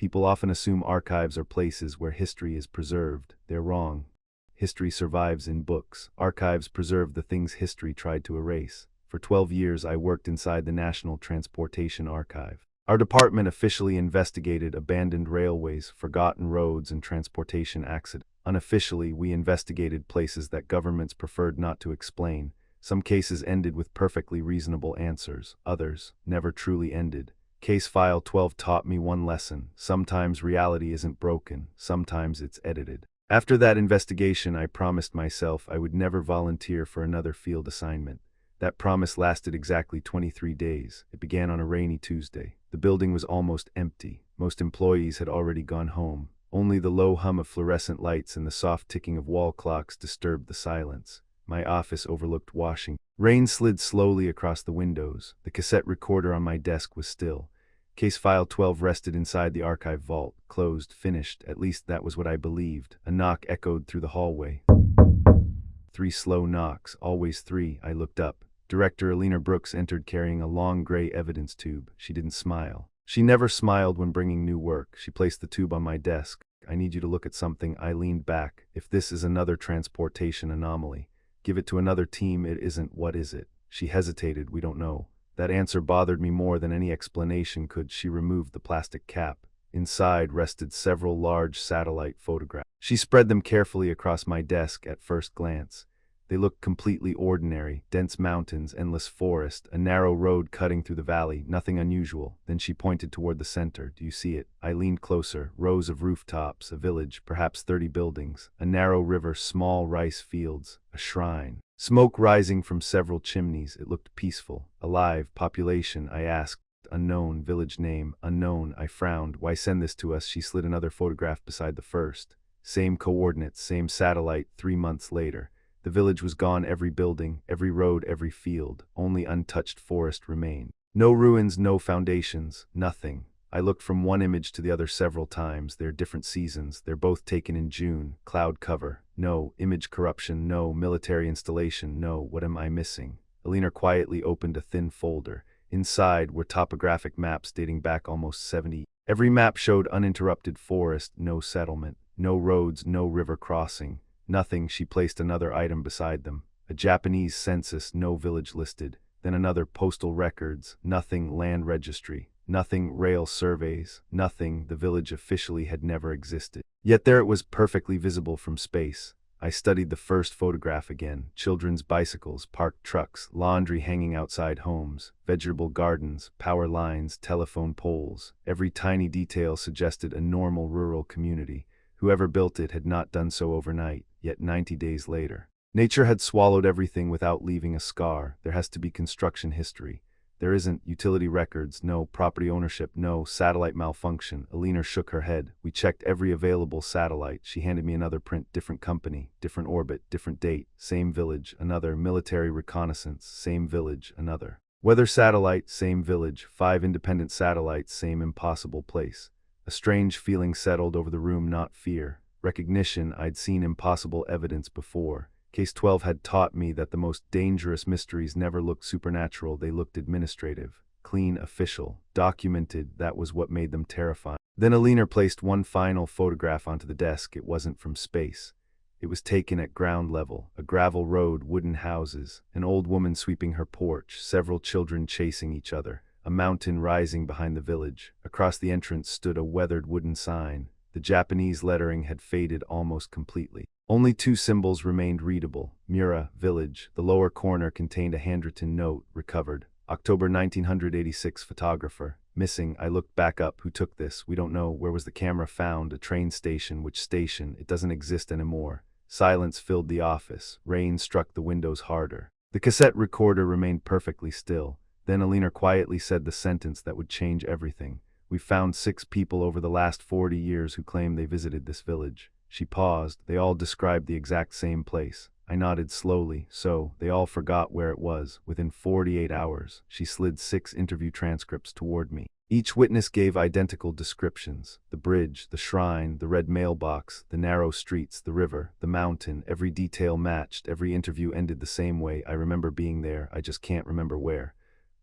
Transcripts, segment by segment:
People often assume archives are places where history is preserved. They're wrong. History survives in books. Archives preserve the things history tried to erase. For 12 years, I worked inside the National Transportation Archive. Our department officially investigated abandoned railways, forgotten roads, and transportation accidents. Unofficially, we investigated places that governments preferred not to explain. Some cases ended with perfectly reasonable answers. Others never truly ended. Case File 12 taught me one lesson. Sometimes reality isn't broken. Sometimes it's edited. After that investigation, I promised myself I would never volunteer for another field assignment. That promise lasted exactly 23 days. It began on a rainy Tuesday. The building was almost empty. Most employees had already gone home. Only the low hum of fluorescent lights and the soft ticking of wall clocks disturbed the silence. My office overlooked Washington. Rain slid slowly across the windows. The cassette recorder on my desk was still. Case File 12 rested inside the archive vault, closed, finished. At least that was what I believed. A knock echoed through the hallway. 3 slow knocks, always 3. I looked up. Director Alina Brooks entered carrying a long gray evidence tube. She didn't smile. She never smiled when bringing new work. She placed the tube on my desk. I need you to look at something. I leaned back. If this is another transportation anomaly, give it to another team. It isn't. What is it? She hesitated. We don't know. That answer bothered me more than any explanation could. She removed the plastic cap. Inside rested several large satellite photographs. She spread them carefully across my desk. At first glance, they looked completely ordinary. Dense mountains, endless forest, a narrow road cutting through the valley, nothing unusual. Then she pointed toward the center. Do you see it? I leaned closer. Rows of rooftops, a village, perhaps 30 buildings, a narrow river, small rice fields, a shrine. Smoke rising from several chimneys. It looked peaceful, alive. Population, I asked. Unknown. Village name, unknown. I frowned. Why send this to us? She slid another photograph beside the first. Same coordinates, same satellite. 3 months later. The village was gone. Every building, every road, every field. Only untouched forest remained. No ruins, no foundations, nothing. I looked from one image to the other several times. They're different seasons. They're both taken in June. Cloud cover. No. Image corruption. No. Military installation. No. What am I missing? Alina quietly opened a thin folder. Inside were topographic maps dating back almost 70. Every map showed uninterrupted forest, no settlement, no roads, no river crossing. Nothing. She placed another item beside them. A Japanese census, no village listed. Then another, postal records, nothing. Land registry, nothing. Rail surveys, nothing. The village officially had never existed. Yet there it was, perfectly visible from space. I studied the first photograph again. Children's bicycles, parked trucks, laundry hanging outside homes, vegetable gardens, power lines, telephone poles. Every tiny detail suggested a normal rural community. Whoever built it had not done so overnight. Yet 90 days later, nature had swallowed everything without leaving a scar. There has to be construction history. There isn't. Utility records, no. Property ownership, no. Satellite malfunction. Alina shook her head. We checked every available satellite. She handed me another print. Different company, different orbit, different date. Same village. Another. Military reconnaissance. Same village. Another. Weather satellite. Same village. 5 independent satellites. Same impossible place. A strange feeling settled over the room. Not fear. Recognition. I'd seen impossible evidence before. Case 12 had taught me that the most dangerous mysteries never looked supernatural. They looked administrative, clean, official, documented. That was what made them terrifying. Then Alina placed one final photograph onto the desk. It wasn't from space. It was taken at ground level. A gravel road, wooden houses, an old woman sweeping her porch, several children chasing each other, a mountain rising behind the village. Across the entrance stood a weathered wooden sign. The Japanese lettering had faded almost completely. Only 2 symbols remained readable. Mura, village. The lower corner contained a handwritten note. Recovered. October 1986. Photographer. Missing. I looked back up. Who took this? We don't know. Where was the camera found? A train station. Which station? It doesn't exist anymore. Silence filled the office. Rain struck the windows harder. The cassette recorder remained perfectly still. Then Alina quietly said the sentence that would change everything. We found 6 people over the last 40 years who claim they visited this village. She paused. They all described the exact same place. I nodded slowly. So, they all forgot where it was. Within 48 hours, she slid 6 interview transcripts toward me. Each witness gave identical descriptions. The bridge, the shrine, the red mailbox, the narrow streets, the river, the mountain. Every detail matched. Every interview ended the same way. I remember being there. I just can't remember where.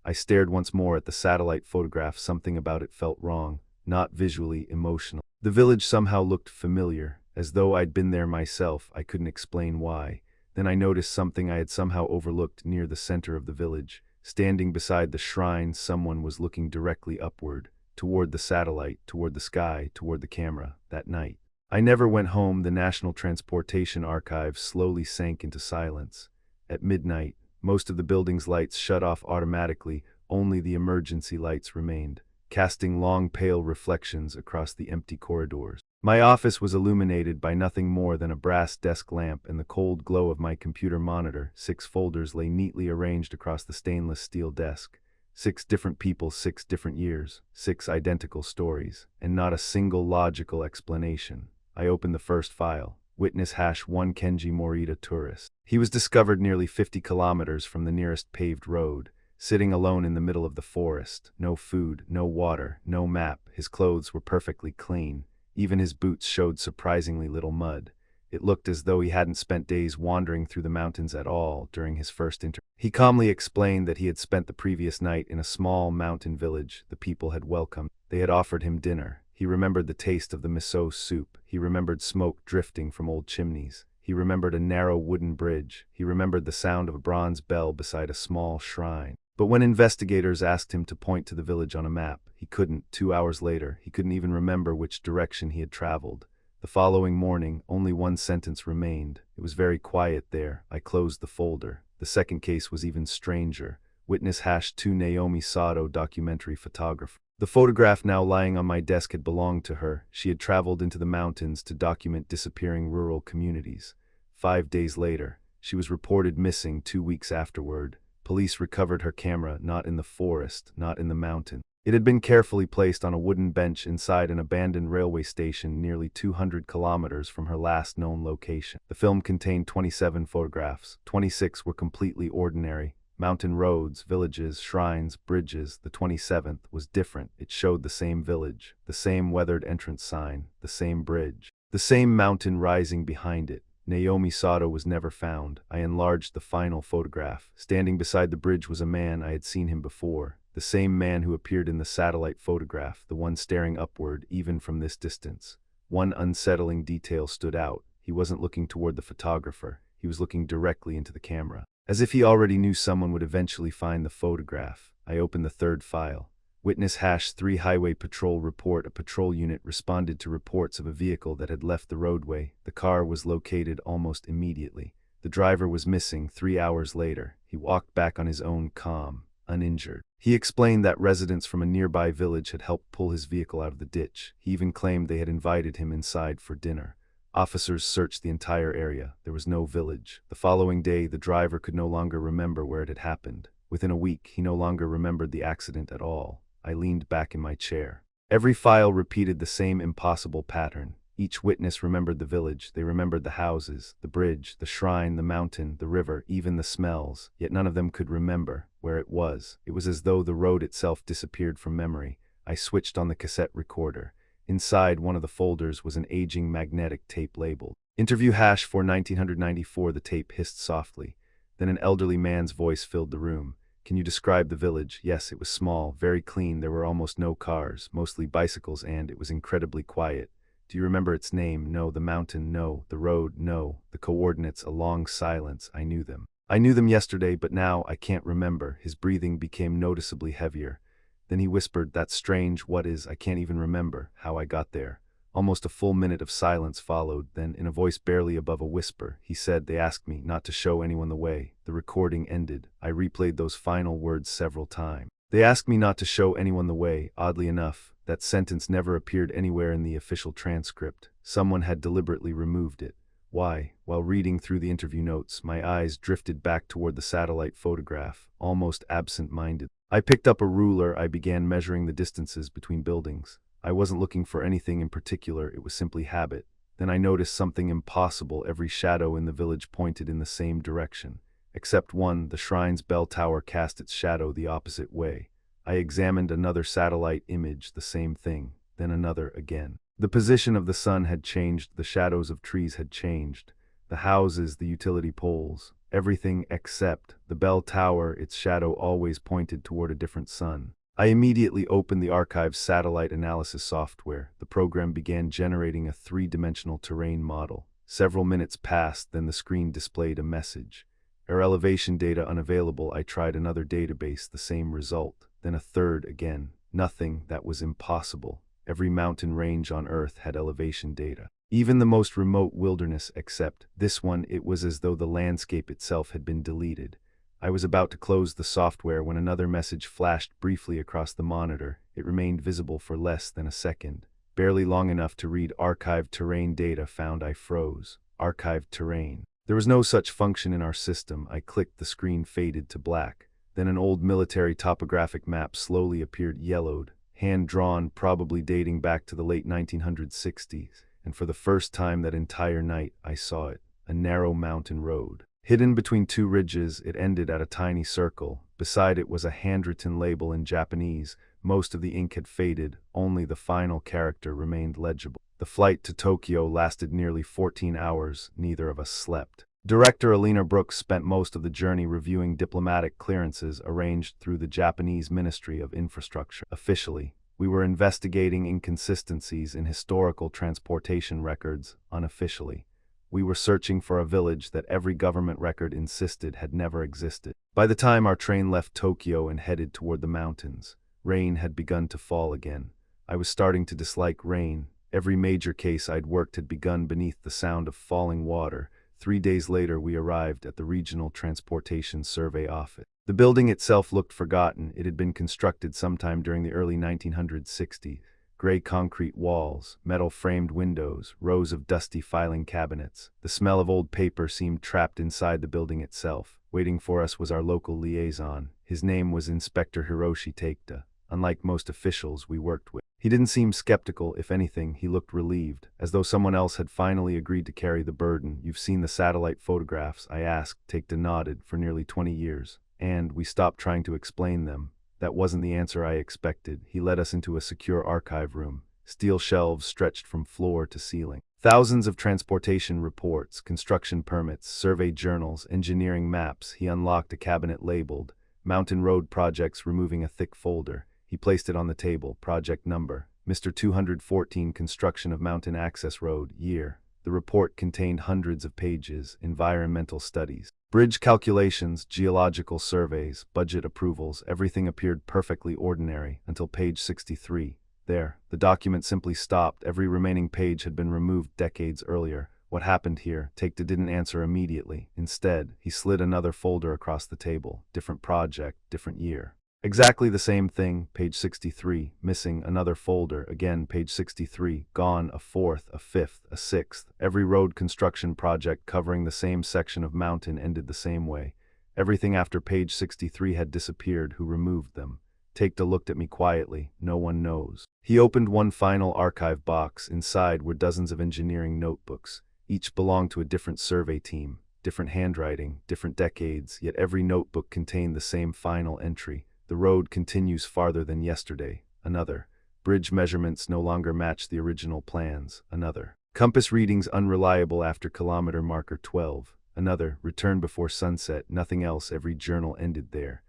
I stared once more at the satellite photograph. Something about it felt wrong. not visually, emotional. The village somehow looked familiar, as though I'd been there myself. I couldn't explain why. Then I noticed something I had somehow overlooked near the center of the village. Standing beside the shrine, someone was looking directly upward, toward the satellite, toward the sky, toward the camera. That night, I never went home. The National Transportation Archive slowly sank into silence. At midnight, most of the building's lights shut off automatically. Only the emergency lights remained, casting long pale reflections across the empty corridors. My office was illuminated by nothing more than a brass desk lamp and the cold glow of my computer monitor. 6 folders lay neatly arranged across the stainless steel desk. 6 different people, 6 different years, 6 identical stories, and not a single logical explanation. I opened the first file. Witness #1 Kenji Morita, tourist. He was discovered nearly 50 kilometers from the nearest paved road, sitting alone in the middle of the forest. No food, no water, no map. His clothes were perfectly clean. Even his boots showed surprisingly little mud. It looked as though he hadn't spent days wandering through the mountains at all during his first interview. He calmly explained that he had spent the previous night in a small mountain village. The people had welcomed. They had offered him dinner. He remembered the taste of the miso soup. He remembered smoke drifting from old chimneys. He remembered a narrow wooden bridge. He remembered the sound of a bronze bell beside a small shrine. But when investigators asked him to point to the village on a map, he couldn't. 2 hours later, he couldn't even remember which direction he had traveled. The following morning, only one sentence remained. It was very quiet there. I closed the folder. The second case was even stranger. Witness #2 Naomi Sato, documentary photographer. The photograph now lying on my desk had belonged to her. She had traveled into the mountains to document disappearing rural communities. 5 days later, she was reported missing. 2 weeks afterward, police recovered her camera, not in the forest, not in the mountain. It had been carefully placed on a wooden bench inside an abandoned railway station nearly 200 kilometers from her last known location. The film contained 27 photographs. 26 were completely ordinary. Mountain roads, villages, shrines, bridges. The 27th was different. It showed the same village, the same weathered entrance sign, the same bridge, the same mountain rising behind it. Naomi Sato was never found. I enlarged the final photograph. Standing beside the bridge was a man. I had seen him before. The same man who appeared in the satellite photograph, the one staring upward, even from this distance. One unsettling detail stood out. He wasn't looking toward the photographer. He was looking directly into the camera, as if he already knew someone would eventually find the photograph. I opened the third file. Witness #3 Highway Patrol report. A patrol unit responded to reports of a vehicle that had left the roadway. The car was located almost immediately. The driver was missing. 3 hours later, he walked back on his own, calm, uninjured. He explained that residents from a nearby village had helped pull his vehicle out of the ditch. He even claimed they had invited him inside for dinner. Officers searched the entire area. There was no village. The following day, the driver could no longer remember where it had happened. Within a week, he no longer remembered the accident at all. I leaned back in my chair. Every file repeated the same impossible pattern. Each witness remembered the village. They remembered the houses, the bridge, the shrine, the mountain, the river, even the smells. Yet none of them could remember where it was. It was as though the road itself disappeared from memory. I switched on the cassette recorder. Inside one of the folders was an aging magnetic tape labeled Interview #4 1994. The tape hissed softly. Then an elderly man's voice filled the room. Can you describe the village? Yes, it was small, very clean. There were almost no cars, mostly bicycles, and it was incredibly quiet. Do you remember its name? No. The mountain? No. The road? No. The coordinates? A long silence. I knew them. I knew them yesterday, but now I can't remember. His breathing became noticeably heavier. Then he whispered, that's strange. What is? I can't even remember how I got there. Almost a full minute of silence followed. Then, in a voice barely above a whisper, he said, they asked me not to show anyone the way. The recording ended. I replayed those final words several times. They asked me not to show anyone the way. Oddly enough, that sentence never appeared anywhere in the official transcript. Someone had deliberately removed it. Why? While reading through the interview notes, my eyes drifted back toward the satellite photograph, almost absent-minded. I picked up a ruler. I began measuring the distances between buildings. I wasn't looking for anything in particular. It was simply habit. Then I noticed something impossible. Every shadow in the village pointed in the same direction. Except one, the shrine's bell tower cast its shadow the opposite way. I examined another satellite image, the same thing, then another again. The position of the sun had changed, the shadows of trees had changed, the houses, the utility poles, everything except the bell tower. Its shadow always pointed toward a different sun. I immediately opened the archive's satellite analysis software. The program began generating a three-dimensional terrain model. Several minutes passed, then the screen displayed a message. Error elevation data unavailable. I tried another database, the same result. Then a third again. Nothing. That was impossible. Every mountain range on Earth had elevation data. Even the most remote wilderness, except this one. It was as though the landscape itself had been deleted. I was about to close the software when another message flashed briefly across the monitor. It remained visible for less than a second, barely long enough to read archived terrain data found. I froze. Archived terrain. There was no such function in our system. I clicked, the screen faded to black. Then an old military topographic map slowly appeared, yellowed, hand-drawn, probably dating back to the late 1960s. And for the first time that entire night, I saw it. A narrow mountain road. Hidden between two ridges, it ended at a tiny circle. Beside it was a handwritten label in Japanese. Most of the ink had faded, only the final character remained legible. The flight to Tokyo lasted nearly 14 hours. Neither of us slept. Director Alina Brooks spent most of the journey reviewing diplomatic clearances arranged through the Japanese Ministry of Infrastructure. Officially, we were investigating inconsistencies in historical transportation records. Unofficially, we were searching for a village that every government record insisted had never existed. By the time our train left Tokyo and headed toward the mountains, rain had begun to fall again. I was starting to dislike rain. Every major case I'd worked had begun beneath the sound of falling water. 3 days later, we arrived at the Regional Transportation Survey Office. The building itself looked forgotten. It had been constructed sometime during the early 1960s. Gray concrete walls, metal-framed windows, rows of dusty filing cabinets. The smell of old paper seemed trapped inside the building itself. Waiting for us was our local liaison. His name was Inspector Hiroshi Takeda. Unlike most officials we worked with, he didn't seem skeptical. If anything, he looked relieved, as though someone else had finally agreed to carry the burden. "You've seen the satellite photographs?" I asked. Takeda nodded. "For nearly 20 years. And we stopped trying to explain them." That wasn't the answer I expected. He led us into a secure archive room. Steel shelves stretched from floor to ceiling. Thousands of transportation reports, construction permits, survey journals, engineering maps. He unlocked a cabinet labeled Mountain Road Projects, removing a thick folder. He placed it on the table. Project number, Mr. 214, construction of Mountain Access Road, year. The report contained hundreds of pages, environmental studies, bridge calculations, geological surveys, budget approvals. Everything appeared perfectly ordinary until page 63. There, the document simply stopped. Every remaining page had been removed decades earlier. What happened here? Takeda didn't answer immediately. Instead, he slid another folder across the table. Different project, different year. Exactly the same thing. Page 63, missing. Another folder. Again, page 63, gone. A fourth, a fifth, a sixth. Every road construction project covering the same section of mountain ended the same way. Everything after page 63 had disappeared. Who removed them? Takeda looked at me quietly. No one knows. He opened one final archive box. Inside were dozens of engineering notebooks. Each belonged to a different survey team. Different handwriting, different decades, yet every notebook contained the same final entry. The road continues farther than yesterday. Another. Bridge measurements no longer match the original plans. Another. Compass readings unreliable after kilometer marker 12. Another. Return before sunset. Nothing else. Every journal ended there.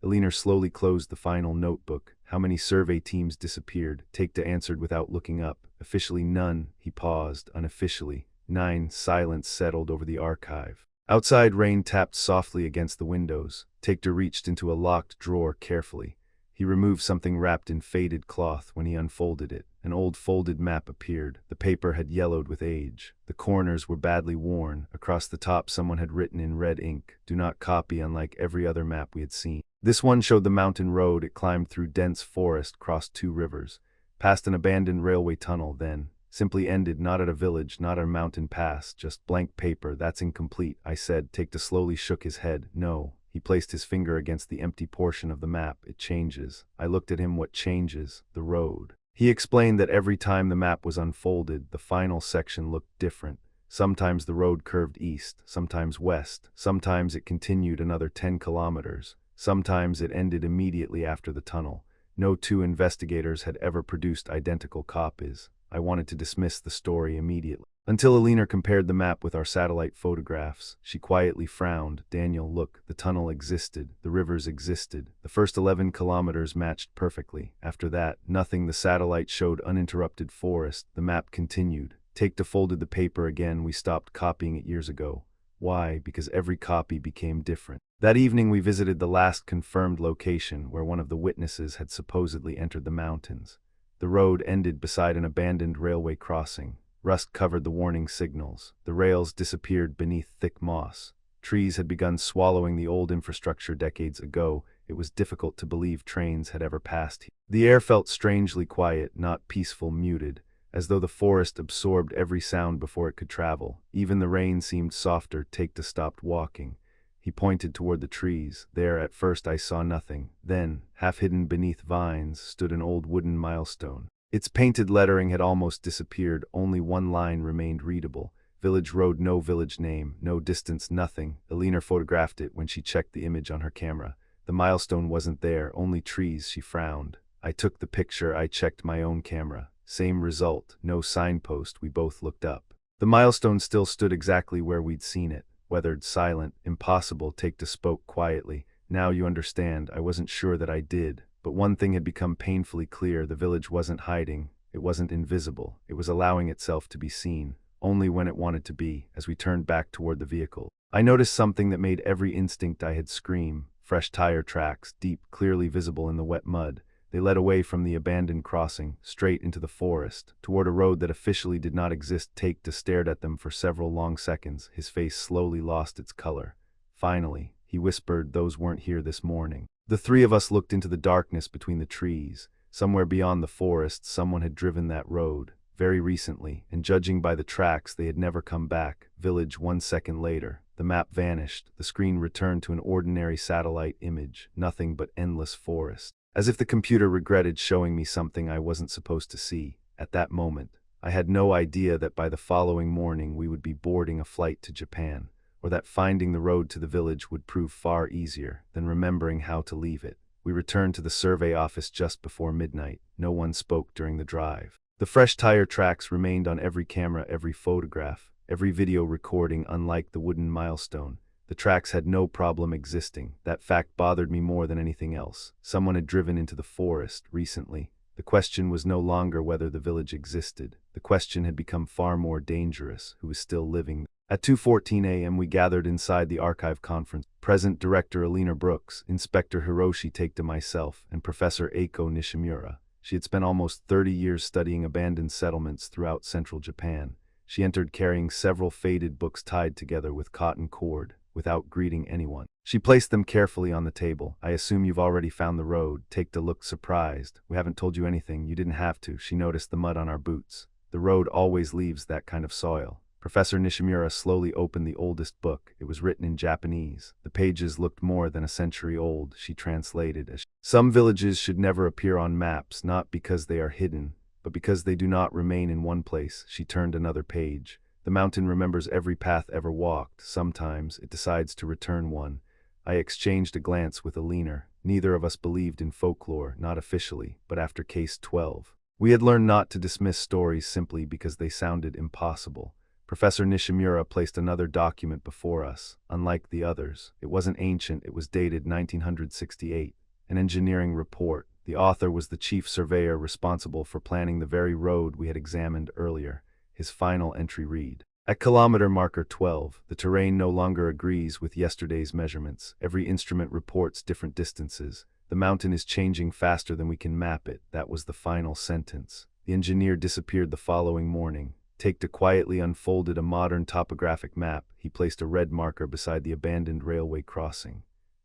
Alina slowly closed the final notebook. How many survey teams disappeared? Takeda answered without looking up. Officially none. He paused. Unofficially 9. Silence settled over the archive. Outside, rain tapped softly against the windows. Takeda reached into a locked drawer carefully. He removed something wrapped in faded cloth. When he unfolded it, an old folded map appeared. The paper had yellowed with age. The corners were badly worn. Across the top, someone had written in red ink, "Do not copy," unlike every other map we had seen. This one showed the mountain road. It climbed through dense forest, crossed 2 rivers, past an abandoned railway tunnel, then simply ended, not at a village, not at a mountain pass, just blank paper. "That's incomplete," I said. Takeda slowly shook his head. "No." He placed his finger against the empty portion of the map. "It changes." I looked at him. "What changes?" "The road." He explained that every time the map was unfolded, the final section looked different. Sometimes the road curved east, sometimes west, sometimes it continued another 10 kilometers, sometimes it ended immediately after the tunnel. No two investigators had ever produced identical copies. I wanted to dismiss the story immediately. Until Alina compared the map with our satellite photographs, she quietly frowned. Daniel, look, the tunnel existed, the rivers existed. The first 11 kilometers matched perfectly. After that, nothing. The satellite showed uninterrupted forest. The map continued. Take folded the paper again. We stopped copying it years ago. Why? Because every copy became different. That evening we visited the last confirmed location where one of the witnesses had supposedly entered the mountains. The road ended beside an abandoned railway crossing. Rust covered the warning signals. The rails disappeared beneath thick moss. Trees had begun swallowing the old infrastructure decades ago. It was difficult to believe trains had ever passed here. The air felt strangely quiet, not peaceful, muted, as though the forest absorbed every sound before it could travel. Even the rain seemed softer. Take stopped walking. He pointed toward the trees. There, at first, I saw nothing. Then, half hidden beneath vines, stood an old wooden milestone. Its painted lettering had almost disappeared. Only one line remained readable. Village Road. No village name, no distance, nothing. Alina photographed it when she checked the image on her camera. The milestone wasn't there, only trees. She frowned. I took the picture. I checked my own camera. Same result, no signpost. We both looked up. The milestone still stood exactly where we'd seen it. Weathered, silent, impossible. Take spoke quietly. Now you understand. I wasn't sure that I did. But one thing had become painfully clear. The village wasn't hiding. It wasn't invisible. It was allowing itself to be seen, only when it wanted to be. As we turned back toward the vehicle, I noticed something that made every instinct I had scream. Fresh tire tracks, deep, clearly visible in the wet mud. They led away from the abandoned crossing, straight into the forest, toward a road that officially did not exist. Take stared at them for several long seconds. His face slowly lost its color. Finally, he whispered, "Those weren't here this morning." The three of us looked into the darkness between the trees. Somewhere beyond the forest, someone had driven that road, very recently, and judging by the tracks, they had never come back. Village. 1 second later, the map vanished. The screen returned to an ordinary satellite image, nothing but endless forest. As if the computer regretted showing me something I wasn't supposed to see. At that moment, I had no idea that by the following morning we would be boarding a flight to Japan, or that finding the road to the village would prove far easier than remembering how to leave it. We returned to the survey office just before midnight. No one spoke during the drive. The fresh tire tracks remained on every camera, every photograph, every video recording. Unlike the wooden milestone, the tracks had no problem existing. That fact bothered me more than anything else. Someone had driven into the forest recently. The question was no longer whether the village existed. The question had become far more dangerous: who was still living. At 2:14 a.m. we gathered inside the archive conference. Present Director Alina Brooks, Inspector Hiroshi Takeda, myself, and Professor Eiko Nishimura. She had spent almost 30 years studying abandoned settlements throughout central Japan. She entered carrying several faded books tied together with cotton cord, without greeting anyone. She placed them carefully on the table. "I assume you've already found the road." Takeda looked surprised. "We haven't told you anything. You didn't have to." She noticed the mud on our boots. "The road always leaves that kind of soil." Professor Nishimura slowly opened the oldest book. It was written in Japanese. The pages looked more than a century old. She translated as, "Some villages should never appear on maps, not because they are hidden, but because they do not remain in one place." She turned another page. "The mountain remembers every path ever walked. Sometimes it decides to return one." I exchanged a glance with Alina. Neither of us believed in folklore, not officially, but after Case 12. We had learned not to dismiss stories simply because they sounded impossible. Professor Nishimura placed another document before us. Unlike the others, it wasn't ancient. It was dated 1968. An engineering report. The author was the chief surveyor responsible for planning the very road we had examined earlier. His final entry read, "At kilometer marker 12, the terrain no longer agrees with yesterday's measurements. Every instrument reports different distances. The mountain is changing faster than we can map it." That was the final sentence. The engineer disappeared the following morning. Takeda quietly unfolded a modern topographic map. He placed a red marker beside the abandoned railway crossing.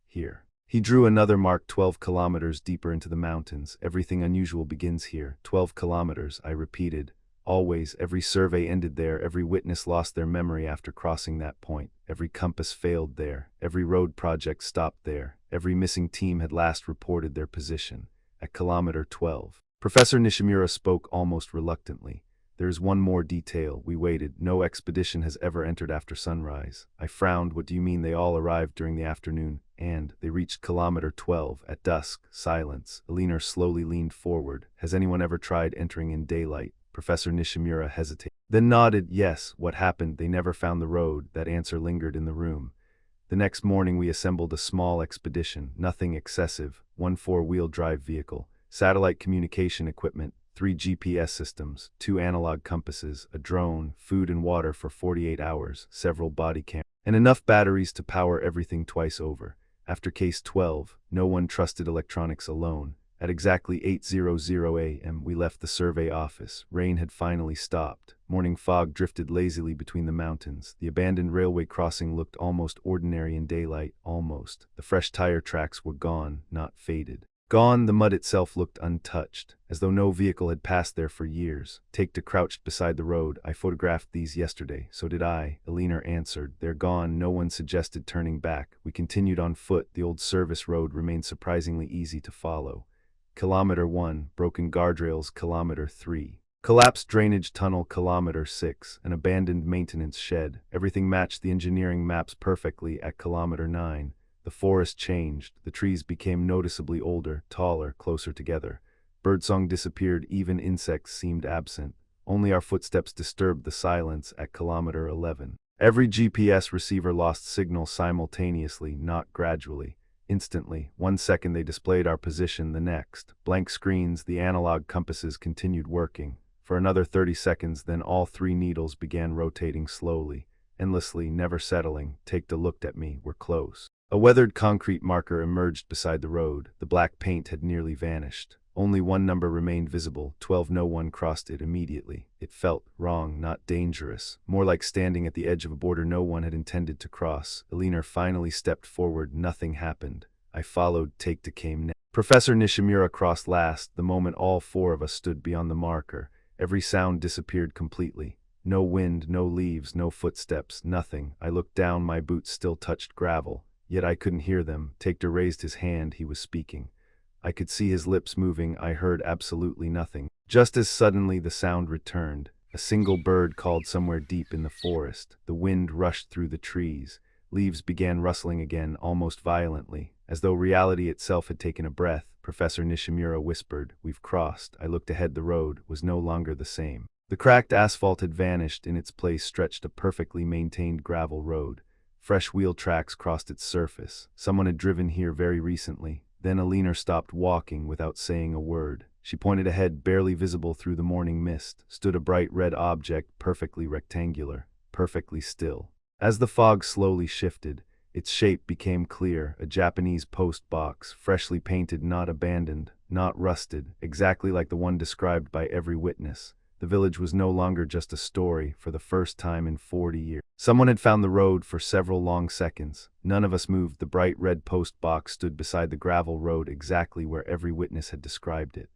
"Here." He drew another mark 12 kilometers deeper into the mountains. "Everything unusual begins here." 12 kilometers, I repeated. Always, every survey ended there. Every witness lost their memory after crossing that point. Every compass failed there. Every road project stopped there. Every missing team had last reported their position at kilometer 12. Professor Nishimura spoke almost reluctantly. "There is one more detail." We waited. "No expedition has ever entered after sunrise." I frowned. "What do you mean?" "They all arrived during the afternoon, and they reached kilometer 12 at dusk." Silence. Alina slowly leaned forward. "Has anyone ever tried entering in daylight?" Professor Nishimura hesitated. Then nodded, yes. What happened? They never found the road. That answer lingered in the room. The next morning we assembled a small expedition, nothing excessive, one four-wheel drive vehicle, satellite communication equipment, 3 GPS systems, 2 analog compasses, a drone, food and water for 48 hours, several body cameras, and enough batteries to power everything twice over. After Case 12, no one trusted electronics alone. At exactly 8:00 a.m. we left the survey office. Rain had finally stopped. Morning fog drifted lazily between the mountains. The abandoned railway crossing looked almost ordinary in daylight, almost. The fresh tire tracks were gone, not faded. Gone, the mud itself looked untouched, as though no vehicle had passed there for years. Takta crouched beside the road. I photographed these yesterday. So did I, Elinor answered. They're gone. No one suggested turning back. We continued on foot. The old service road remained surprisingly easy to follow. Kilometer 1, broken guardrails. Kilometer 3. Collapsed drainage tunnel. Kilometer 6, an abandoned maintenance shed. Everything matched the engineering maps perfectly. At Kilometer 9, the forest changed. The trees became noticeably older, taller, closer together. Birdsong disappeared. Even insects seemed absent. Only our footsteps disturbed the silence. At Kilometer 11, every GPS receiver lost signal simultaneously, not gradually. Instantly, 1 second they displayed our position, the next. Blank screens, the analog compasses continued working. For another 30 seconds, then all 3 needles began rotating slowly, endlessly, never settling. Takta looked at me. We're close. A weathered concrete marker emerged beside the road. The black paint had nearly vanished. Only one number remained visible, 12. No one crossed it immediately. It felt wrong, not dangerous. More like standing at the edge of a border no one had intended to cross. Elinor finally stepped forward. Nothing happened. I followed. Takta came next. Professor Nishimura crossed last. The moment all 4 of us stood beyond the marker, every sound disappeared completely. No wind, no leaves, no footsteps, nothing. I looked down. My boots still touched gravel, yet I couldn't hear them. Takta raised his hand. He was speaking. I could see his lips moving. I heard absolutely nothing. Just as suddenly the sound returned. A single bird called somewhere deep in the forest. The wind rushed through the trees. Leaves began rustling again, almost violently, as though reality itself had taken a breath. Professor Nishimura whispered, "We've crossed." I looked ahead. The road was no longer the same. The cracked asphalt had vanished. In its place stretched a perfectly maintained gravel road. Fresh wheel tracks crossed its surface. Someone had driven here very recently. Then Elinor stopped walking without saying a word. She pointed ahead. Barely visible through the morning mist, stood a bright red object, perfectly rectangular, perfectly still. As the fog slowly shifted, its shape became clear. A Japanese post box, freshly painted, not abandoned, not rusted, exactly like the one described by every witness. The village was no longer just a story. For the first time in 40 years, someone had found the road. For several long seconds, none of us moved. The bright red post box stood beside the gravel road, exactly where every witness had described it.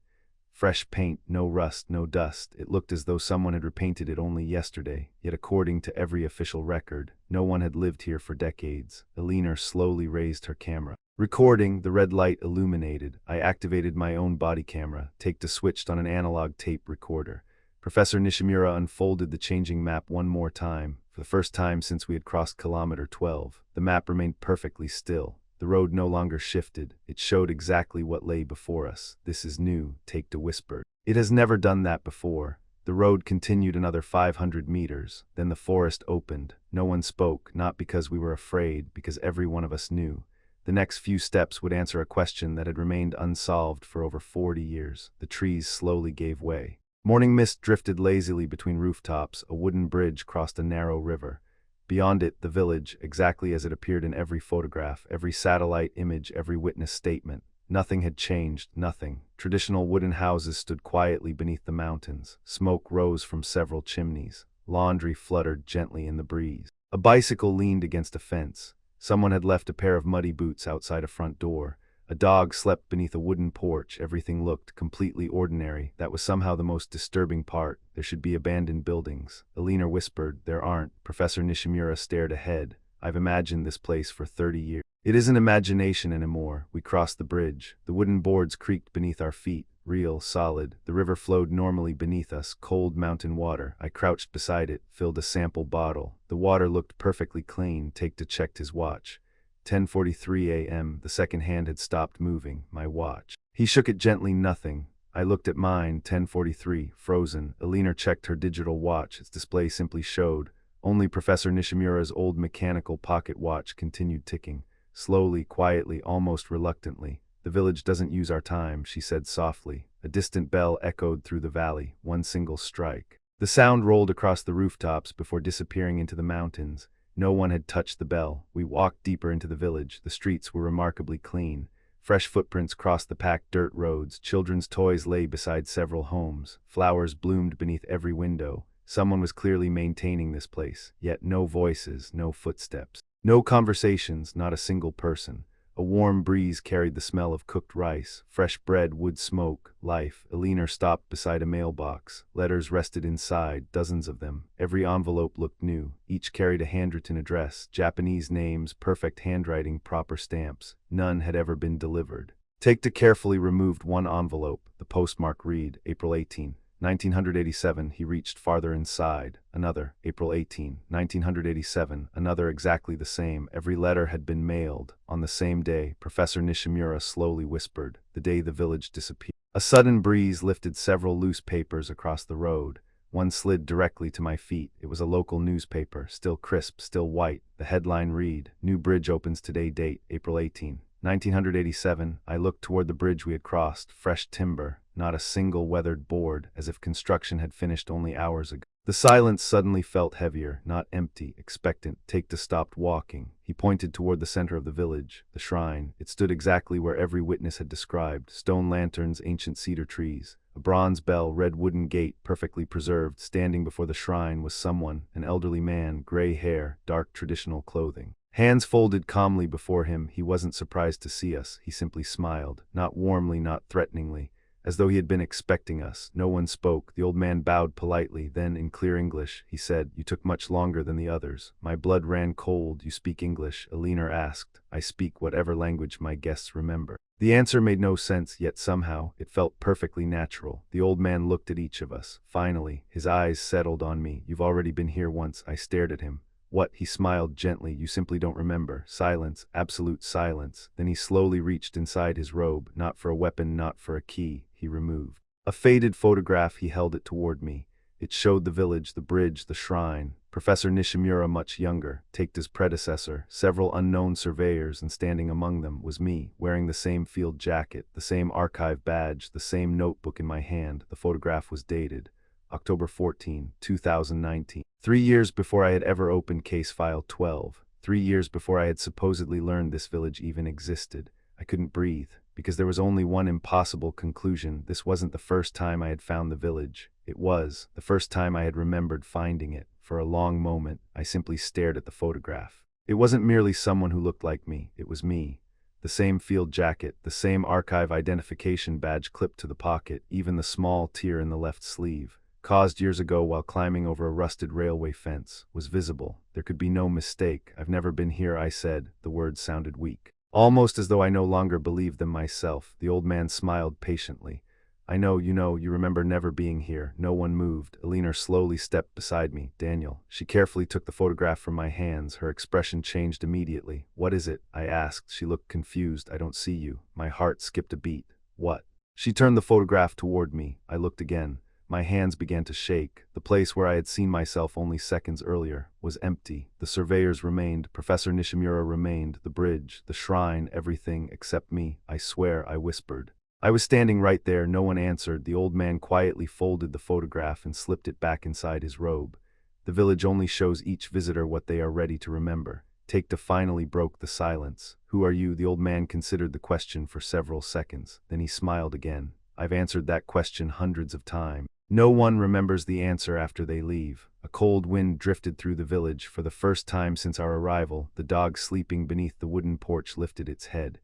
Fresh paint, no rust, no dust. It looked as though someone had repainted it only yesterday. Yet according to every official record, no one had lived here for decades. Elinor slowly raised her camera. Recording, the red light illuminated. I activated my own body camera. Takta switched on an analog tape recorder. Professor Nishimura unfolded the changing map one more time. For the first time since we had crossed Kilometer 12, the map remained perfectly still. The road no longer shifted. It showed exactly what lay before us. "This is new," Takta whispered. "It has never done that before." The road continued another 500 meters. Then the forest opened. No one spoke, not because we were afraid, because every one of us knew. The next few steps would answer a question that had remained unsolved for over 40 years. The trees slowly gave way. Morning mist drifted lazily between rooftops. A wooden bridge crossed a narrow river. Beyond it, the village, exactly as it appeared in every photograph, every satellite image, every witness statement. Nothing had changed, nothing. Traditional wooden houses stood quietly beneath the mountains. Smoke rose from several chimneys. Laundry fluttered gently in the breeze. A bicycle leaned against a fence. Someone had left a pair of muddy boots outside a front door. A dog slept beneath a wooden porch. Everything looked completely ordinary. That was somehow the most disturbing part. There should be abandoned buildings. Elinor whispered, "There aren't." Professor Nishimura stared ahead. "I've imagined this place for 30 years. It isn't imagination anymore." We crossed the bridge. The wooden boards creaked beneath our feet. Real, solid. The river flowed normally beneath us, cold mountain water. I crouched beside it, filled a sample bottle. The water looked perfectly clean. Takta checked his watch. 10:43 a.m. The second hand had stopped moving. My watch. He shook it gently. "Nothing." I looked at mine, 10:43, frozen. Alina checked her digital watch. Its display simply showed. Only Professor Nishimura's old mechanical pocket watch continued ticking. Slowly, quietly, almost reluctantly. "The village doesn't use our time," she said softly. A distant bell echoed through the valley, one single strike. The sound rolled across the rooftops before disappearing into the mountains. No one had touched the bell. We walked deeper into the village. The streets were remarkably clean. Fresh footprints crossed the packed dirt roads. Children's toys lay beside several homes. Flowers bloomed beneath every window. Someone was clearly maintaining this place, yet no voices, no footsteps. No conversations, not a single person. A warm breeze carried the smell of cooked rice, fresh bread, wood smoke, life. Alina stopped beside a mailbox. Letters rested inside, dozens of them. Every envelope looked new. Each carried a handwritten address, Japanese names, perfect handwriting, proper stamps. None had ever been delivered. Take carefully removed one envelope. The postmark read, April 18, 1987. He reached farther inside. Another, April 18, 1987. Another exactly the same. Every letter had been mailed. On the same day, Professor Nishimura slowly whispered, "The day the village disappeared." A sudden breeze lifted several loose papers across the road. One slid directly to my feet. It was a local newspaper, still crisp, still white. The headline read, "New bridge opens today, date, April 18, 1987. I looked toward the bridge we had crossed. Fresh timber, not a single weathered board, as if construction had finished only hours ago. The silence suddenly felt heavier, not empty, expectant. Take stopped walking. He pointed toward the center of the village, the shrine. It stood exactly where every witness had described. Stone lanterns, ancient cedar trees. A bronze bell, red wooden gate, perfectly preserved. Standing before the shrine was someone, an elderly man, gray hair, dark traditional clothing. Hands folded calmly before him. He wasn't surprised to see us. He simply smiled, not warmly, not threateningly, as though he had been expecting us. No one spoke. The old man bowed politely. Then, in clear English, he said, "You took much longer than the others." My blood ran cold. "You speak English?" Alina asked. "I speak whatever language my guests remember." The answer made no sense, yet somehow, it felt perfectly natural. The old man looked at each of us. Finally, his eyes settled on me. "You've already been here once." I stared at him. "What?" He smiled gently. "You simply don't remember." Silence, absolute silence. Then he slowly reached inside his robe, not for a weapon, not for a key. He removed a faded photograph. He held it toward me. It showed the village, the bridge, the shrine. Professor Nishimura much younger, take his predecessor, several unknown surveyors, and standing among them was me, wearing the same field jacket, the same archive badge, the same notebook in my hand. The photograph was dated October 14, 2019. 3 years before I had ever opened case file 12. 3 years before I had supposedly learned this village even existed. I couldn't breathe, because there was only one impossible conclusion. This wasn't the first time I had found the village. It was the first time I had remembered finding it. For a long moment, I simply stared at the photograph. It wasn't merely someone who looked like me. It was me. The same field jacket, the same archive identification badge clipped to the pocket, even the small tear in the left sleeve, caused years ago while climbing over a rusted railway fence, was visible. There could be no mistake. "I've never been here," I said. The words sounded weak, almost as though I no longer believed them myself. The old man smiled patiently. "I know, you remember never being here." No one moved. Alina slowly stepped beside me. "Daniel." She carefully took the photograph from my hands. Her expression changed immediately. "What is it?" I asked. She looked confused. "I don't see you." My heart skipped a beat. "What?" She turned the photograph toward me. I looked again. My hands began to shake. The place where I had seen myself only seconds earlier was empty. The surveyors remained. Professor Nishimura remained. The bridge, the shrine, everything except me. "I swear," I whispered. I was standing right there. No one answered. The old man quietly folded the photograph and slipped it back inside his robe. "The village only shows each visitor what they are ready to remember." Take finally broke the silence. "Who are you?" The old man considered the question for several seconds. Then he smiled again. "I've answered that question hundreds of times. No one remembers the answer after they leave." A cold wind drifted through the village. For the first time since our arrival, the dog sleeping beneath the wooden porch lifted its head.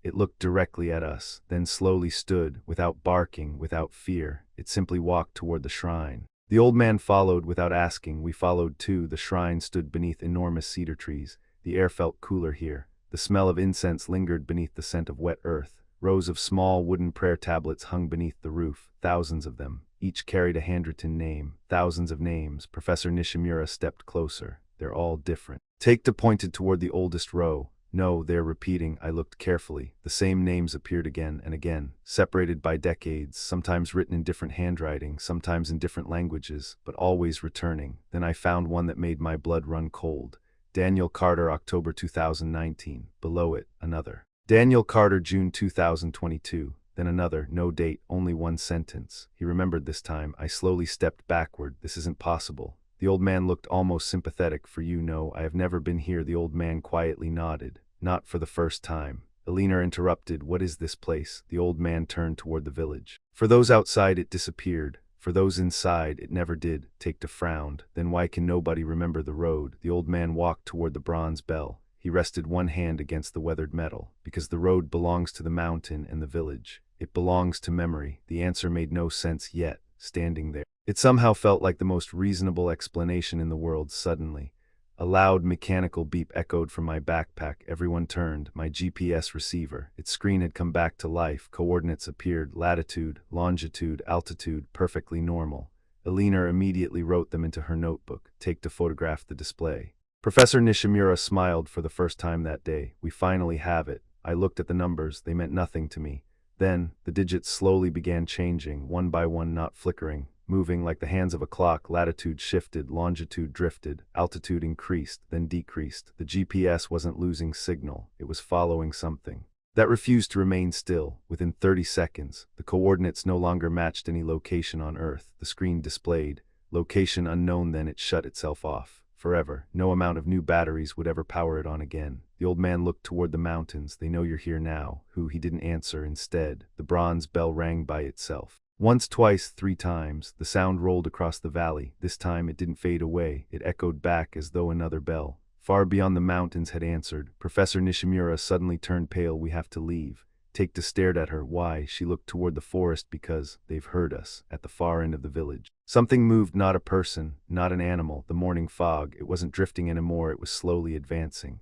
It looked directly at us, then slowly stood, without barking, without fear. It simply walked toward the shrine. The old man followed without asking. We followed too. The shrine stood beneath enormous cedar trees. The air felt cooler here. The smell of incense lingered beneath the scent of wet earth. Rows of small wooden prayer tablets hung beneath the roof, thousands of them. Each carried a handwritten name. Thousands of names. Professor Nishimura stepped closer. "They're all different." Take pointed toward the oldest row. No, they're repeating. I looked carefully. The same names appeared again and again, separated by decades, sometimes written in different handwriting, sometimes in different languages, but always returning. Then I found one that made my blood run cold. Daniel Carter, October 2019. Below it, another. Daniel Carter, June 2022. Then another, no date, only one sentence. He remembered this time. I slowly stepped backward. This isn't possible. The old man looked almost sympathetic. For you know, I have never been here. The old man quietly nodded. Not for the first time. Alina interrupted. What is this place? The old man turned toward the village. For those outside, it disappeared. For those inside, it never did. Take frowned. Then why can nobody remember the road? The old man walked toward the bronze bell. He rested one hand against the weathered metal. Because the road belongs to the mountain and the village. It belongs to memory. The answer made no sense yet, standing there. It somehow felt like the most reasonable explanation in the world. Suddenly, a loud mechanical beep echoed from my backpack. Everyone turned. My GPS receiver. Its screen had come back to life. Coordinates appeared. Latitude, longitude, altitude, perfectly normal. Alina immediately wrote them into her notebook. Take to photograph the display. Professor Nishimura smiled for the first time that day. We finally have it. I looked at the numbers. They meant nothing to me. Then, the digits slowly began changing, one by one, not flickering, moving like the hands of a clock. Latitude shifted, longitude drifted, altitude increased, then decreased. The GPS wasn't losing signal, it was following something that refused to remain still. Within 30 seconds, the coordinates no longer matched any location on Earth. The screen displayed, location unknown. Then it shut itself off. Forever. No amount of new batteries would ever power it on again. The old man looked toward the mountains. They know you're here now. Who? He didn't answer. Instead, the bronze bell rang by itself. Once, twice, 3 times, the sound rolled across the valley. This time it didn't fade away. It echoed back as though another bell, far beyond the mountains, had answered. Professor Nishimura suddenly turned pale. We have to leave. Take stared at her. Why? She looked toward the forest. Because they've heard us, at the far end of the village. Something moved, not a person, not an animal. The morning fog, it wasn't drifting anymore, it was slowly advancing.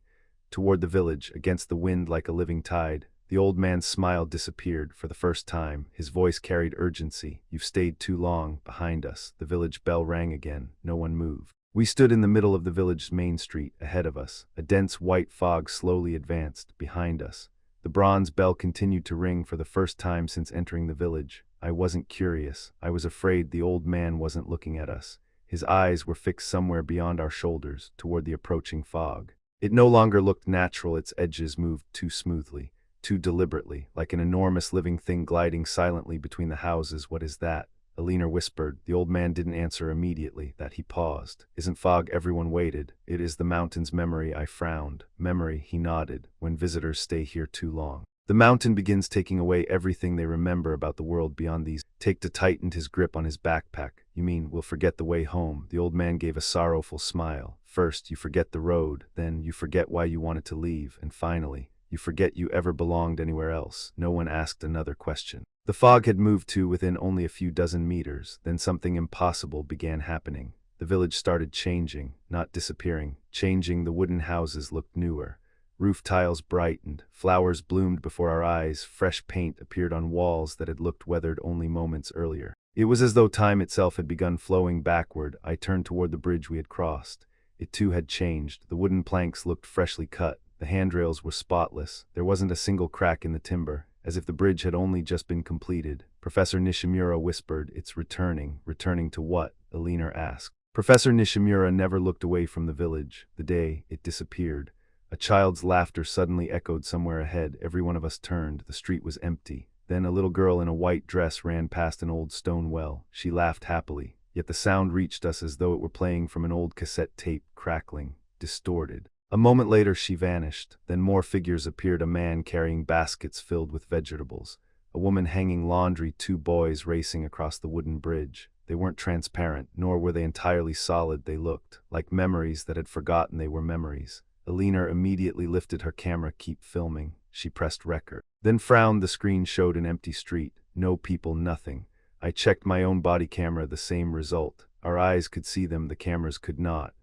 Toward the village, against the wind like a living tide. The old man's smile disappeared for the first time. His voice carried urgency. You've stayed too long. Behind us, the village bell rang again. No one moved. We stood in the middle of the village's main street. Ahead of us, a dense white fog slowly advanced. Behind us, the bronze bell continued to ring for the first time since entering the village. I wasn't curious. I was afraid. The old man wasn't looking at us. His eyes were fixed somewhere beyond our shoulders, toward the approaching fog. It no longer looked natural. Its edges moved too smoothly, too deliberately, like an enormous living thing gliding silently between the houses. What is that? Alina whispered. The old man didn't answer immediately. That he paused. Isn't fog? Everyone waited. It is the mountain's memory. I frowned. Memory, he nodded. When visitors stay here too long, the mountain begins taking away everything they remember about the world beyond these. Tightened his grip on his backpack. You mean we'll forget the way home? The old man gave a sorrowful smile. First, you forget the road. Then, you forget why you wanted to leave. And finally, you forget you ever belonged anywhere else. No one asked another question. The fog had moved to within only a few dozen meters. Then something impossible began happening. The village started changing, not disappearing. Changing. The wooden houses looked newer. Roof tiles brightened. Flowers bloomed before our eyes. Fresh paint appeared on walls that had looked weathered only moments earlier. It was as though time itself had begun flowing backward. I turned toward the bridge we had crossed. It too had changed. The wooden planks looked freshly cut. The handrails were spotless. There wasn't a single crack in the timber, as if the bridge had only just been completed. Professor Nishimura whispered. It's returning. Returning to what? Alina asked. Professor Nishimura never looked away from the village. The day it disappeared. A child's laughter suddenly echoed somewhere ahead. Every one of us turned. The street was empty. Then a little girl in a white dress ran past an old stone well. She laughed happily, yet the sound reached us as though it were playing from an old cassette tape, crackling, distorted. A moment later she vanished. Then more figures appeared. A man carrying baskets filled with vegetables. A woman hanging laundry. 2 boys racing across the wooden bridge. They weren't transparent, nor were they entirely solid. They looked like memories that had forgotten they were memories. Alina immediately lifted her camera. Keep filming. She pressed record. Then frowned. The screen showed an empty street. No people, nothing. I checked my own body camera. The same result. Our eyes could see them, the cameras could not.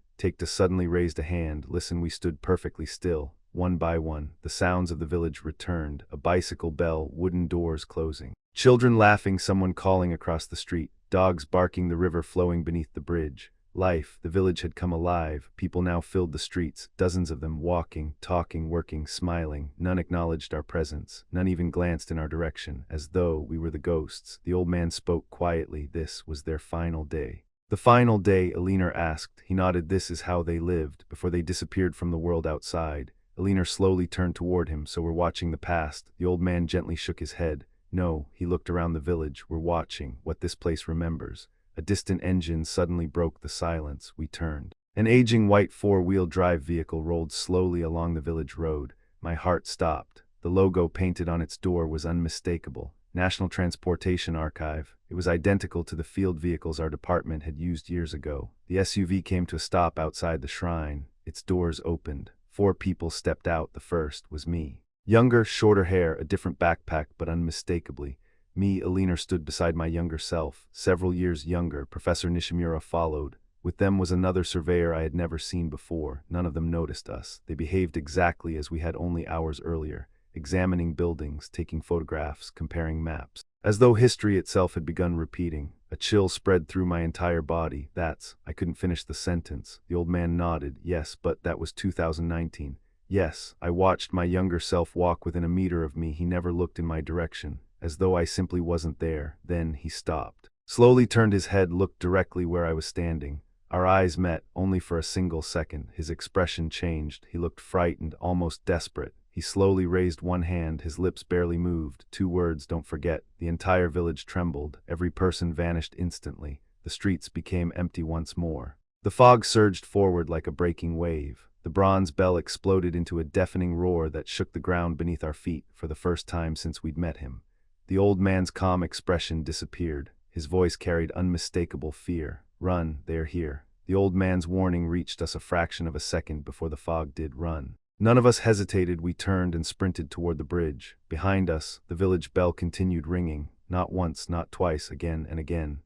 Suddenly raised a hand. Listen. We stood perfectly still. One by one, the sounds of the village returned. A bicycle bell, wooden doors closing. Children laughing, someone calling across the street. Dogs barking, the river flowing beneath the bridge. Life, the village had come alive. People now filled the streets, dozens of them walking, talking, working, smiling. None acknowledged our presence. None even glanced in our direction, as though we were the ghosts. The old man spoke quietly. This was their final day. The final day, Alina asked. He nodded. This is how they lived, before they disappeared from the world outside. Alina slowly turned toward him. So we're watching the past. The old man gently shook his head. No, he looked around the village. We're watching what this place remembers. A distant engine suddenly broke the silence. We turned. An aging white four-wheel drive vehicle rolled slowly along the village road. My heart stopped. The logo painted on its door was unmistakable. National Transportation Archive. It was identical to the field vehicles our department had used years ago. The SUV came to a stop outside the shrine. Its doors opened. 4 people stepped out. The first was me. Younger, shorter hair, a different backpack, but unmistakably. Me, Alina, stood beside my younger self, several years younger. Professor Nishimura followed. With them was another surveyor I had never seen before. None of them noticed us. They behaved exactly as we had only hours earlier, examining buildings, taking photographs, comparing maps. As though history itself had begun repeating. A chill spread through my entire body. I couldn't finish the sentence. The old man nodded. Yes, but that was 2019. Yes, I watched my younger self walk within a meter of me. He never looked in my direction, as though I simply wasn't there. Then he stopped. Slowly turned his head, looked directly where I was standing. Our eyes met, only for a single second. His expression changed. He looked frightened, almost desperate. He slowly raised one hand. His lips barely moved. 2 words, don't forget. The entire village trembled. Every person vanished instantly. The streets became empty once more. The fog surged forward like a breaking wave. The bronze bell exploded into a deafening roar that shook the ground beneath our feet for the first time since we'd met him. The old man's calm expression disappeared. His voice carried unmistakable fear. Run, they're here. The old man's warning reached us a fraction of a second before the fog did. Run. None of us hesitated. We turned and sprinted toward the bridge. Behind us, the village bell continued ringing. Not once, not twice, again and again.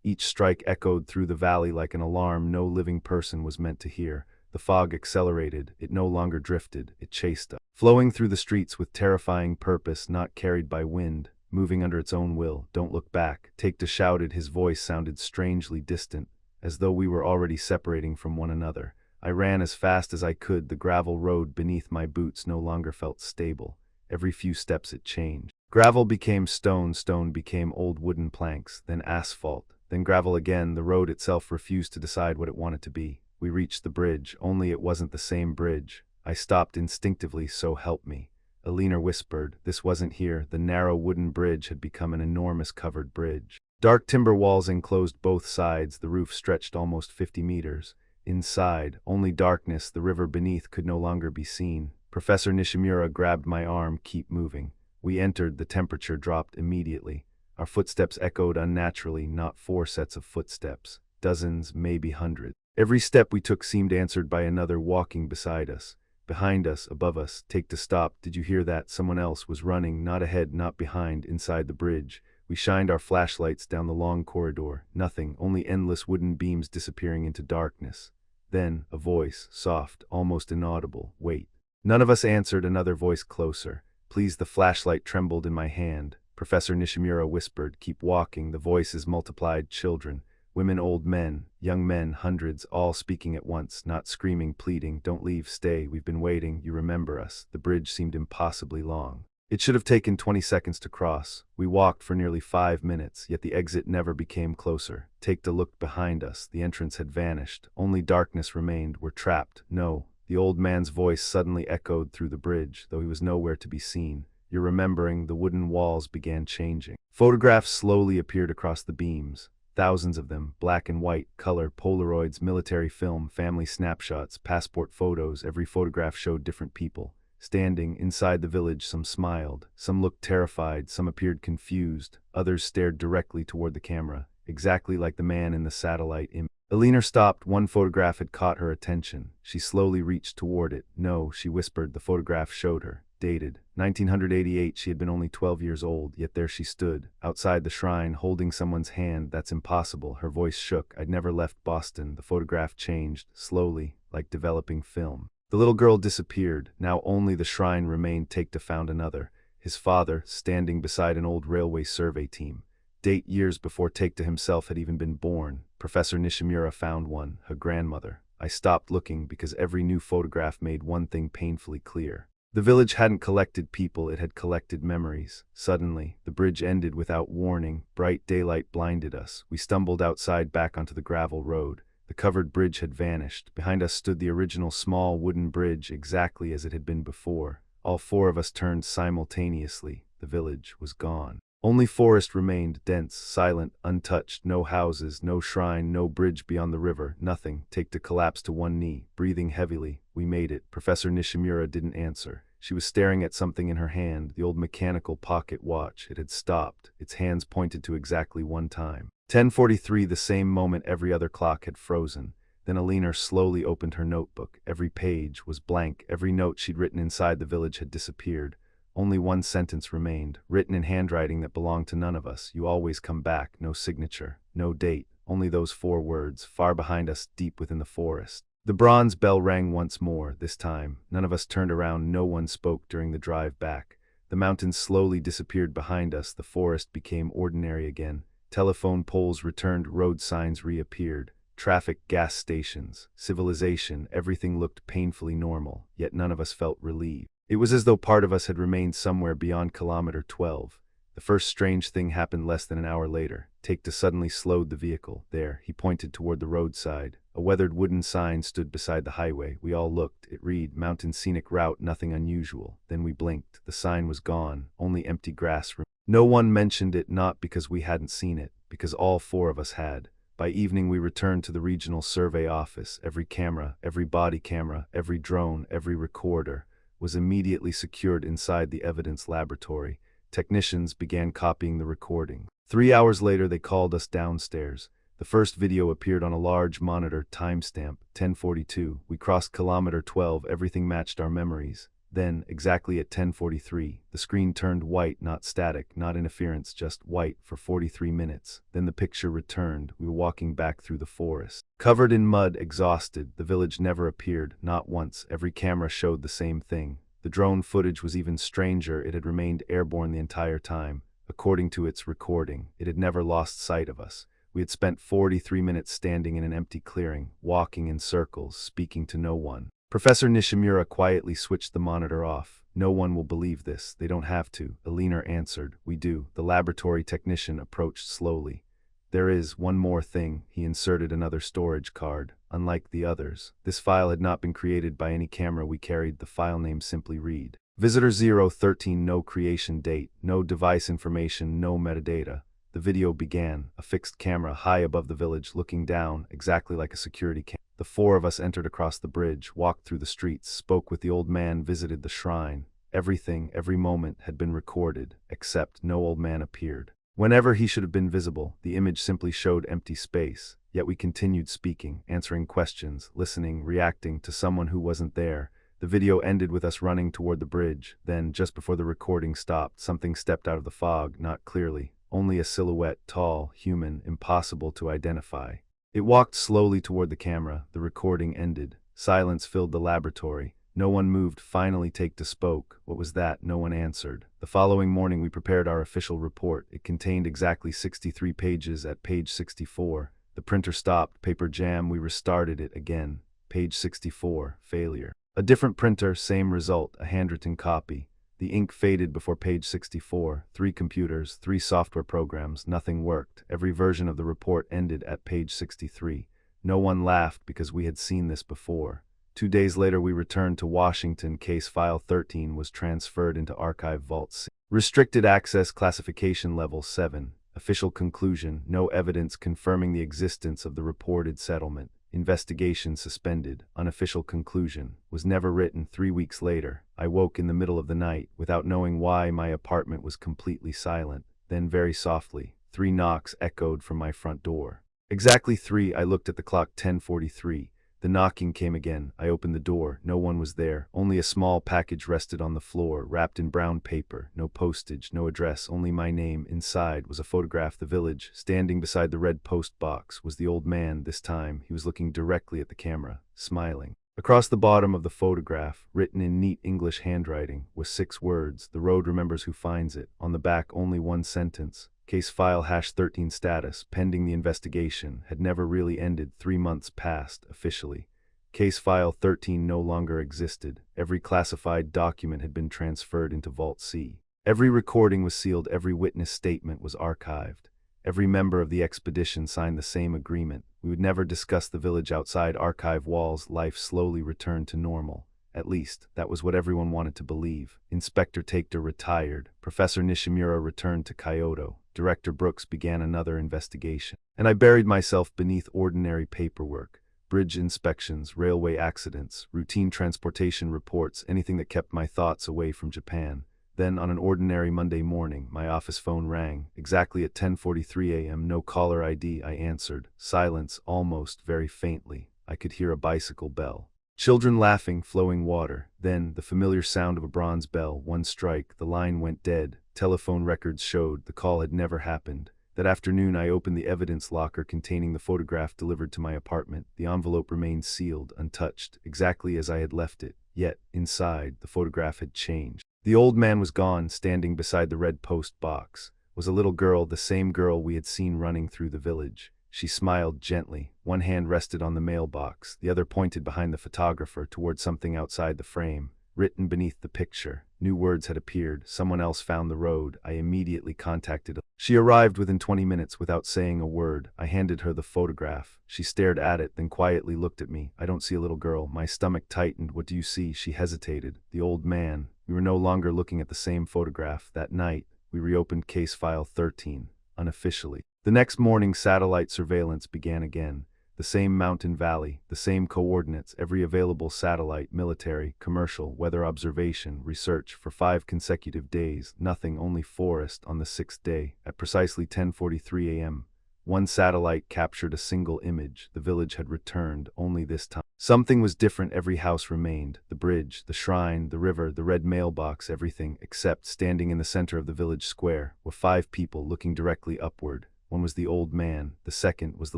Each strike echoed through the valley like an alarm no living person was meant to hear. The fog accelerated. It no longer drifted. It chased us, flowing through the streets with terrifying purpose, not carried by wind, moving under its own will. Don't look back. Take-to shouted. His voice sounded strangely distant, as though we were already separating from one another. I ran as fast as I could. The gravel road beneath my boots no longer felt stable. Every few steps it changed. Gravel became stone, stone became old wooden planks, then asphalt, then gravel again. The road itself refused to decide what it wanted to be. We reached the bridge, only it wasn't the same bridge. I stopped instinctively. So help me. Alina whispered. This wasn't here. The narrow wooden bridge had become an enormous covered bridge. Dark timber walls enclosed both sides. The roof stretched almost 50 meters. Inside, only darkness. The river beneath could no longer be seen. Professor Nishimura grabbed my arm. Keep moving. We entered. The temperature dropped immediately. Our footsteps echoed unnaturally. Not 4 sets of footsteps. Dozens, maybe hundreds. Every step we took seemed answered by another walking beside us. Behind us, above us. Take-to stop. Did you hear that? Someone else was running, not ahead, not behind, inside the bridge. We shined our flashlights down the long corridor. Nothing, only endless wooden beams disappearing into darkness. Then, a voice, soft, almost inaudible. Wait. None of us answered. Another voice closer. Please. The flashlight trembled in my hand. Professor Nishimura whispered. Keep walking. The voices multiplied. Children, women, old men, young men, hundreds, all speaking at once, not screaming, pleading. Don't leave, stay, we've been waiting, you remember us. The bridge seemed impossibly long. It should have taken 20 seconds to cross. We walked for nearly 5 minutes, yet the exit never became closer. Take-to looked behind us. The entrance had vanished. Only darkness remained. We're trapped. No. The old man's voice suddenly echoed through the bridge, though he was nowhere to be seen. You're remembering. The wooden walls began changing. Photographs slowly appeared across the beams. Thousands of them, black and white, color, Polaroids, military film, family snapshots, passport photos. Every photograph showed different people. Standing inside the village, some smiled, some looked terrified, some appeared confused, others stared directly toward the camera, exactly like the man in the satellite image. Alina stopped. One photograph had caught her attention. She slowly reached toward it. No, she whispered. The photograph showed her. Dated 1988. She had been only 12 years old, yet there she stood, outside the shrine, holding someone's hand. That's impossible. Her voice shook. I'd never left Boston. The photograph changed, slowly, like developing film. The little girl disappeared. Now only the shrine remained. Take-to found another. His father, standing beside an old railway survey team. Date years before Take-Two himself had even been born. Professor Nishimura found one, her grandmother. I stopped looking because every new photograph made one thing painfully clear. The village hadn't collected people, it had collected memories. Suddenly, the bridge ended without warning. Bright daylight blinded us. We stumbled outside back onto the gravel road. The covered bridge had vanished. Behind us stood the original small wooden bridge, exactly as it had been before. All four of us turned simultaneously. The village was gone. Only forest remained, dense, silent, untouched, no houses, no shrine, no bridge beyond the river, nothing. Take-Two collapsed to one knee, breathing heavily. We made it. Professor Nishimura didn't answer. She was staring at something in her hand, the old mechanical pocket watch. It had stopped. Its hands pointed to exactly one time. 10:43, the same moment every other clock had frozen. Then Alina slowly opened her notebook. Every page was blank. Every note she'd written inside the village had disappeared. Only one sentence remained, written in handwriting that belonged to none of us. You always come back. No signature, no date, only those 4 words, far behind us, deep within the forest. The bronze bell rang once more. This time, none of us turned around. No one spoke during the drive back. The mountains slowly disappeared behind us. The forest became ordinary again. Telephone poles returned. Road signs reappeared. Traffic, gas stations, civilization, everything looked painfully normal, yet none of us felt relieved. It was as though part of us had remained somewhere beyond kilometer 12. The first strange thing happened less than an hour later. Take-Two suddenly slowed the vehicle. There, he pointed toward the roadside. A weathered wooden sign stood beside the highway. We all looked. It read, "Mountain Scenic Route, nothing unusual." Then we blinked. The sign was gone. Only empty grass. No one mentioned it, not because we hadn't seen it, because all 4 of us had. By evening we returned to the regional survey office. Every camera, every body camera, every drone, every recorder was immediately secured inside the evidence laboratory. Technicians began copying the recording. 3 hours later they called us downstairs. The first video appeared on a large monitor, timestamp 10:42. We crossed kilometer 12, everything matched our memories. Then, exactly at 10:43, the screen turned white, not static, not interference, just white for 43 minutes. Then the picture returned. We were walking back through the forest. Covered in mud, exhausted, the village never appeared, not once. Every camera showed the same thing. The drone footage was even stranger. It had remained airborne the entire time. According to its recording, it had never lost sight of us. We had spent 43 minutes standing in an empty clearing, walking in circles, speaking to no one. Professor Nishimura quietly switched the monitor off. "No one will believe this. They don't have to," Alina answered. "We do." The laboratory technician approached slowly. "There is one more thing." He inserted another storage card. Unlike the others, this file had not been created by any camera we carried. The file name simply read, Visitor 013, no creation date, no device information, no metadata. The video began, a fixed camera high above the village looking down, exactly like a security camera. The 4 of us entered across the bridge, walked through the streets, spoke with the old man, visited the shrine. Everything, every moment had been recorded, except no old man appeared. Whenever he should have been visible, the image simply showed empty space. Yet we continued speaking, answering questions, listening, reacting to someone who wasn't there. The video ended with us running toward the bridge. Then, just before the recording stopped, something stepped out of the fog, not clearly. Only a silhouette, tall, human, impossible to identify. It walked slowly toward the camera. The recording ended. Silence filled the laboratory. No one moved. Finally, Take-Two spoke. "What was that?" No one answered. The following morning we prepared our official report. It contained exactly 63 pages. At page 64, the printer stopped. Paper jam. We restarted it again. Page 64, failure. A different printer, same result, a handwritten copy. The ink faded before page 64. 3 computers, 3 software programs, nothing worked. Every version of the report ended at page 63. No one laughed because we had seen this before. 2 days later we returned to Washington. Case file 13 was transferred into Archive Vault C. Restricted access, classification level 7. Official conclusion, no evidence confirming the existence of the reported settlement. Investigation suspended. Unofficial conclusion, was never written. 3 weeks later, I woke in the middle of the night. Without knowing why, my apartment was completely silent. Then very softly, 3 knocks echoed from my front door. Exactly 3, I looked at the clock. 10:43. The knocking came again. I opened the door. No one was there. Only a small package rested on the floor, wrapped in brown paper. No postage, no address, only my name. Inside was a photograph. The village. Standing beside the red post box was the old man. This time, he was looking directly at the camera, smiling. Across the bottom of the photograph, written in neat English handwriting, was 6 words. "The road remembers who finds it." On the back, only one sentence. Case file #13 status, pending the investigation, had never really ended. 3 months passed, officially. Case file 13 no longer existed. Every classified document had been transferred into Vault C. Every recording was sealed, every witness statement was archived. Every member of the expedition signed the same agreement. We would never discuss the village outside archive walls. Life slowly returned to normal. At least, that was what everyone wanted to believe. Inspector Taker retired. Professor Nishimura returned to Kyoto. Director Brooks began another investigation. And I buried myself beneath ordinary paperwork. Bridge inspections, railway accidents, routine transportation reports, anything that kept my thoughts away from Japan. Then, on an ordinary Monday morning, my office phone rang. Exactly at 10:43 a.m., no caller ID, I answered. Silence, almost, very faintly. I could hear a bicycle bell. Children laughing, flowing water. Then, the familiar sound of a bronze bell. One strike, the line went dead. Telephone records showed the call had never happened. That afternoon, I opened the evidence locker containing the photograph delivered to my apartment. The envelope remained sealed, untouched, exactly as I had left it. Yet, inside, the photograph had changed. The old man was gone. Standing beside the red post box was a little girl, the same girl we had seen running through the village. She smiled gently. One hand rested on the mailbox, the other pointed behind the photographer toward something outside the frame. Written beneath the picture, new words had appeared. Someone else found the road. I immediately contacted her. She arrived within 20 minutes without saying a word. I handed her the photograph. She stared at it, then quietly looked at me. I don't see a little girl. My stomach tightened. What do you see? She hesitated. The old man. We were no longer looking at the same photograph. That night, we reopened case file 13, unofficially. The next morning, satellite surveillance began again. The same mountain valley, the same coordinates, every available satellite, military, commercial, weather observation, research, for 5 consecutive days. Nothing, only forest. On the 6th day, at precisely 10:43 a.m., one satellite captured a single image. The village had returned, only this time. Something was different. Every house remained. The bridge, the shrine, the river, the red mailbox, everything, except, standing in the center of the village square, were 5 people looking directly upward. One was the old man, the second was the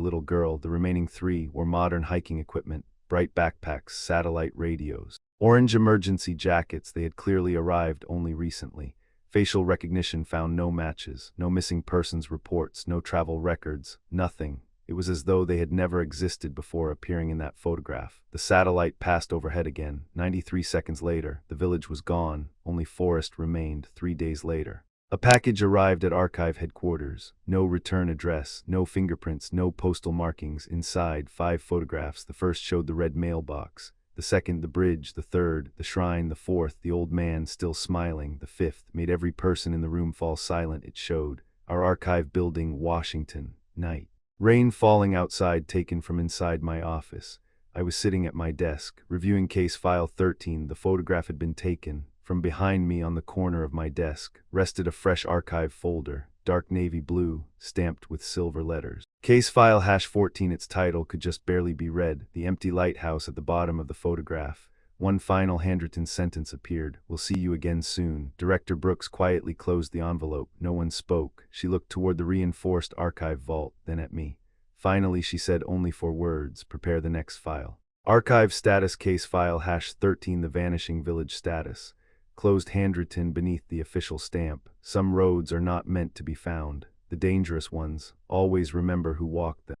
little girl, the remaining 3 wore modern hiking equipment, bright backpacks, satellite radios, orange emergency jackets. They had clearly arrived only recently. Facial recognition found no matches, no missing persons reports, no travel records, nothing. It was as though they had never existed before appearing in that photograph. The satellite passed overhead again. 93 seconds later, the village was gone. Only forest remained. 3 days later, a package arrived at archive headquarters. No return address, no fingerprints, no postal markings. Inside, 5 photographs. The first showed the red mailbox. The second, the bridge. The third, the shrine. The fourth, the old man still smiling. The fifth made every person in the room fall silent. It showed our archive building, Washington. Night. Rain falling outside, taken from inside my office. I was sitting at my desk, reviewing case file 13. The photograph had been taken. From behind me on the corner of my desk rested a fresh archive folder, dark navy blue, stamped with silver letters. Case file #14. Its title could just barely be read. The empty lighthouse at the bottom of the photograph. One final handwritten sentence appeared. "We'll see you again soon." Director Brooks quietly closed the envelope. No one spoke. She looked toward the reinforced archive vault, then at me. Finally, she said only 4 words, "Prepare the next file." Archive status. Case file #13. The Vanishing Village status. Closed, handwritten beneath the official stamp. Some roads are not meant to be found. The dangerous ones. Always remember who walked them.